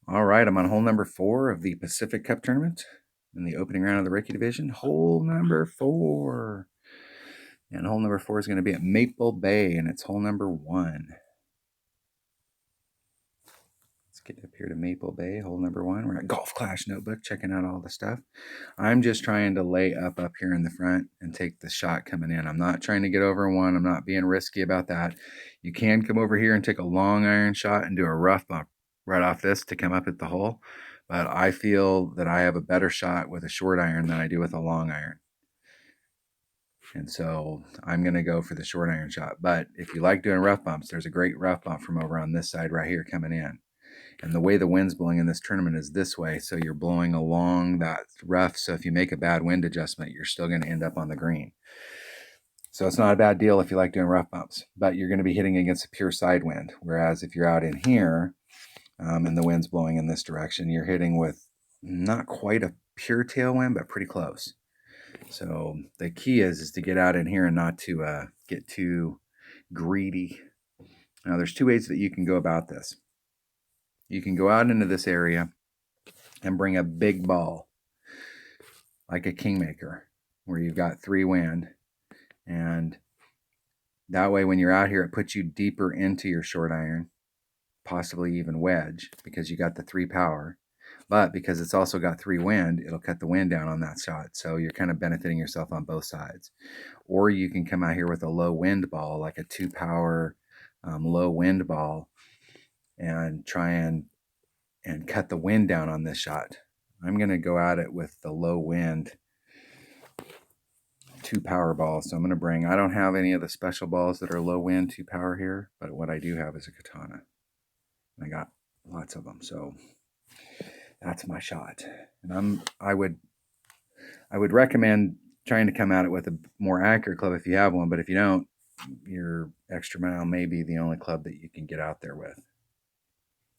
All right, I'm on hole number 4 of the Pacific Cup tournament in the opening round of the Ricky division. Hole number 4. And hole number 4 is going to be at Maple Bay, and it's hole number 1. Let's get up here to Maple Bay, hole number 1. We're at Golf Clash Notebook, checking out all the stuff. I'm just trying to lay up here in the front and take the shot coming in. I'm not trying to get over one. I'm not being risky about that. You can come over here and take a long iron shot and do a rough bump right off this to come up at the hole. But I feel that I have a better shot with a short iron than I do with a long iron. And so I'm going to go for the short iron shot. But if you like doing rough bumps, there's a great rough bump from over on this side right here coming in. And the way the wind's blowing in this tournament is this way. So you're blowing along that rough. So if you make a bad wind adjustment, you're still going to end up on the green. So it's not a bad deal if you like doing rough bumps. But you're going to be hitting against a pure side wind. Whereas if you're out in here and the wind's blowing in this direction, you're hitting with not quite a pure tailwind, but pretty close. So the key is to get out in here and not to get too greedy. Now there's two ways that you can go about this. You can go out into this area and bring a big ball, like a Kingmaker, where you've got 3 wind. And that way when you're out here, it puts you deeper into your short iron, possibly even wedge, because you got the 3 power. But because it's also got 3 wind, it'll cut the wind down on that shot. So you're kind of benefiting yourself on both sides. Or you can come out here with a low wind ball, like a 2 power low wind ball, and try and cut the wind down on this shot. I'm going to go at it with the low wind 2 power balls. So I'm going to bring, I don't have any of the special balls that are low wind 2 power here, but what I do have is a katana. I got lots of them. So that's my shot. And I would recommend trying to come at it with a more accurate club if you have one, but if you don't, your extra mile may be the only club that you can get out there with.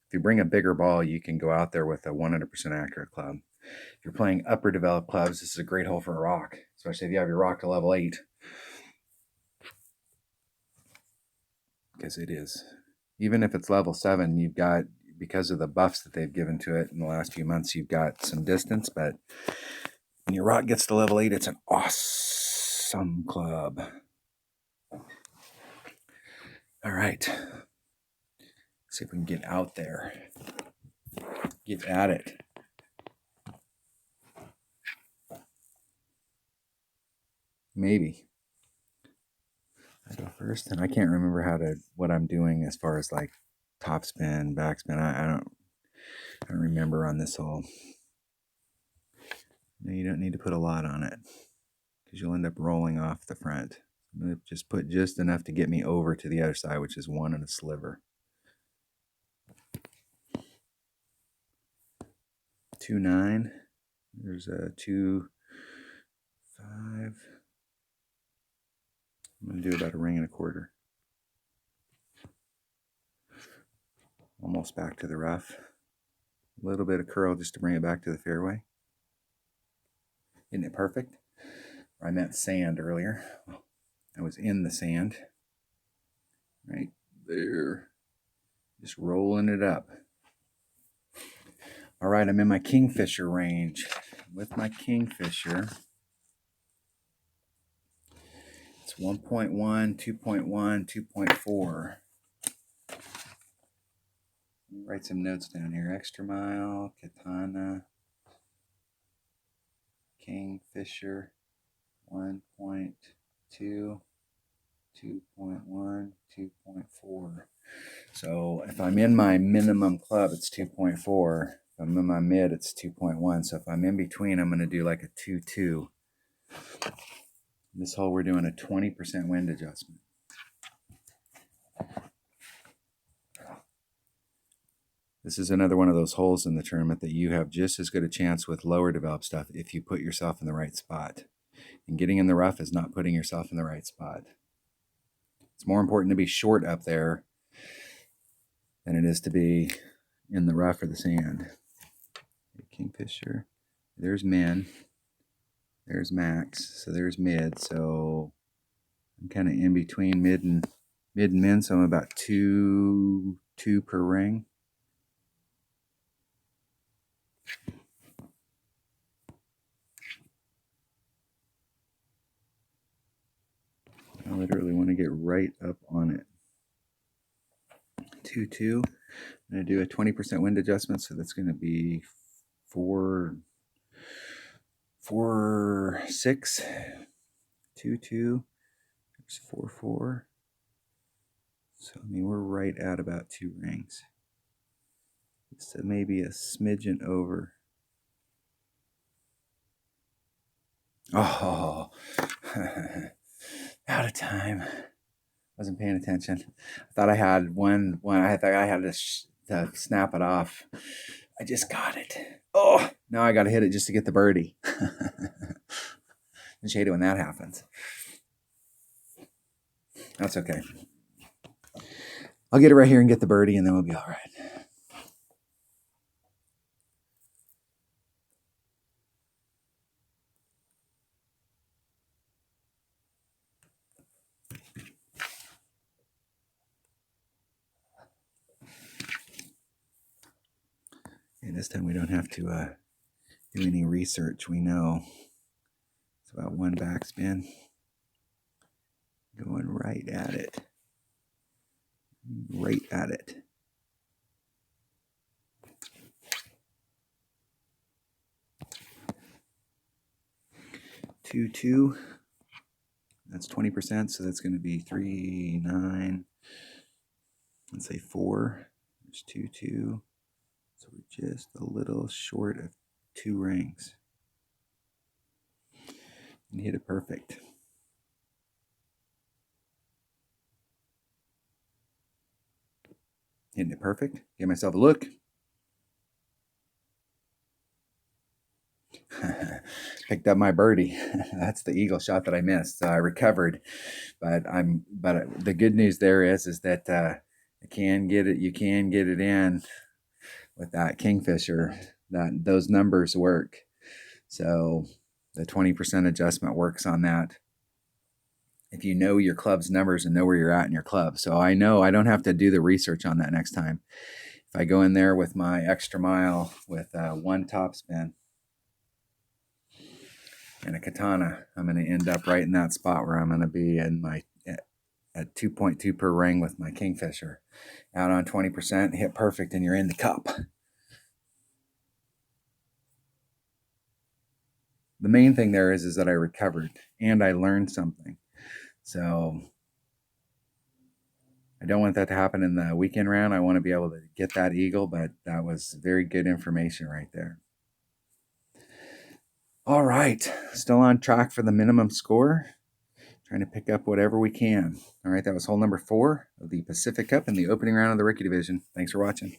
If you bring a bigger ball, you can go out there with a 100% accurate club. If you're playing upper developed clubs, this is a great hole for a rock, especially if you have your rock to level 8. Because it is. Even if it's level 7, you've got, because of the buffs that they've given to it in the last few months, you've got some distance, but when your rock gets to level 8, it's an awesome club. All right. Let's see if we can get out there. Get at it. Maybe. I go first, and I can't remember what I'm doing as far as like topspin, backspin. I don't remember on this hole. No, you don't need to put a lot on it because you'll end up rolling off the front. I'm going to just put just enough to get me over to the other side, which is 1 and a sliver. 2-9. There's a 2-5. I'm going to do about a ring and a quarter. Almost back to the rough. A little bit of curl just to bring it back to the fairway. Isn't it perfect? I meant sand earlier. I was in the sand. Right there. Just rolling it up. All right, I'm in my Kingfisher range. With my Kingfisher, it's 1.1, 2.1, 2.4. Write some notes down here. Extra mile, katana, Kingfisher, 1.2, 2.1, 2.4. So if I'm in my minimum club, it's 2.4. If I'm in my mid, it's 2.1. So if I'm in between, I'm going to do like a 2.2. This hole, we're doing a 20% wind adjustment. This is another one of those holes in the tournament that you have just as good a chance with lower developed stuff if you put yourself in the right spot. And getting in the rough is not putting yourself in the right spot. It's more important to be short up there than it is to be in the rough or the sand. Kingfisher. There's min. There's max. So there's mid. So I'm kind of in between mid and min. So I'm about 2 per ring. I literally want to get right up on it. 2-2. I'm going to do a 20% wind adjustment, so that's going to be 4-6. 2-2. There's 4-4. So I mean we're right at about 2 rings. So maybe a smidgen over. Oh, out of time. Wasn't paying attention. I thought I had one. I thought I had to snap it off. I just got it. Oh, now I got to hit it just to get the birdie. I just hate it when that happens. That's okay. I'll get it right here and get the birdie, and then we'll be all right. And this time we don't have to do any research. We know it's about 1 backspin. Going right at it. Right at it. Two, 2. That's 20%, so that's going to be 3, 9. Let's say 4. There's 2, 2. So we're just a little short of 2 rings. And hit it perfect. Hitting it perfect. Give myself a look. Picked up my birdie. That's the eagle shot that I missed. So I recovered, but the good news there is that you can get it in with that Kingfisher. Those numbers work. So the 20% adjustment works on that. If you know your club's numbers and know where you're at in your club. So I know I don't have to do the research on that next time. If I go in there with my extra mile with 1 topspin and a katana, I'm going to end up right in that spot where I'm going to be in my at 2.2 per ring with my Kingfisher. Out on 20%, hit perfect, and you're in the cup. The main thing there is that I recovered and I learned something. So I don't want that to happen in the weekend round. I want to be able to get that eagle, but that was very good information right there. All right, still on track for the minimum score. Trying to pick up whatever we can. All right, that was hole number 4 of the Pacific Cup in the opening round of the rookie division. Thanks for watching.